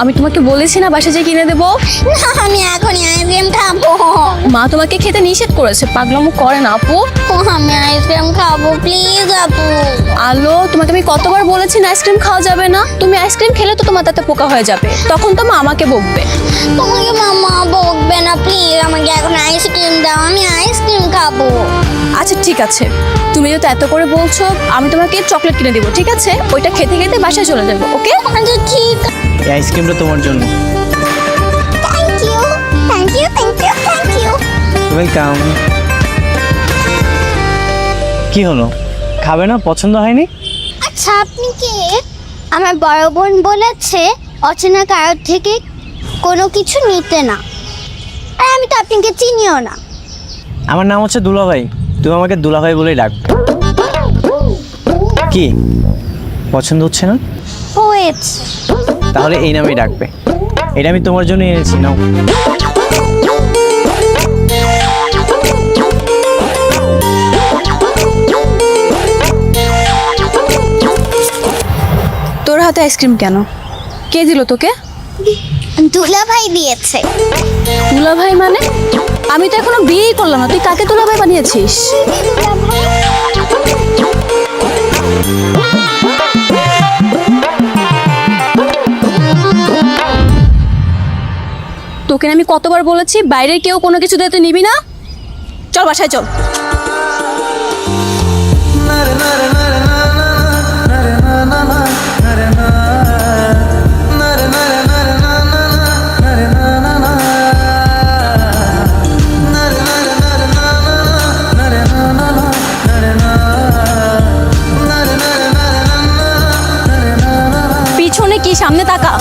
আমি তোমাকে বলেছি না বাসা যেয়ে কিনে দেবো। না আমি এখনই আইসক্রিম খাবো। মা তোমাকে খেতে নিষেধ করেছে, পাগলামো করে না আপু। আমি আইসক্রিম খাবো প্লিজ আপু। আলো, তোমাকে আমি কতবার বলেছি না আইসক্রিম খাওয়া যাবে না। তুমি আইসক্রিম খেলে তো তোমার তাতে পোকা হয়ে যাবে, তখন তো মা আমাকে বকবে। তোমাকে মামা বকবে না, প্লিজ আমাকে এখন আইসক্রিম দাও, আমি আইসক্রিম খাবো। আচ্ছা ঠিক আছে, তুমি যেহেতু এত করে বলছো আমি তোমাকে চকলেট কিনে দেবো, ঠিক আছে? ওইটা খেতে খেতে বাসায় চলে যাবো, ওকে? আচ্ছা ঠিক। এই আইসক্রিমটা তোমার জন্য। Thank you thank you thank you thank you. Welcome. কি হলো, খাবে না? পছন্দ হয়নি? আচ্ছা আপনি কে? আমার বড় বোন বলেছে অচেনা কারোর থেকে কোনো কিছু নিতে না, আর আমি তো আপনাকে চিনিও না। আমার নাম হচ্ছে দুলাভাই, তুমি আমাকে দুলাভাই বলেই ডাক। কি পছন্দ হচ্ছে না? হয়েছে। তাহলে এই নামেই ডাকবে। এটা আমি তোমার জন্য এনেছি, নাও। তোর হাতে আইসক্রিম কেন? কে দিল তোকে? দুলা ভাই দিয়েছে। তুলা ভাই মানে? আমি তো এখনো বিয়েই করলাম না, তুই কাকে তুলা ভাই বানিয়েছিস? তোকে আমি কতবার বলেছি বাইরে কেউ কোনো কিছু দিতে নিবি না। চল বাসায় চল। পিছনে কি, সামনে তাকা।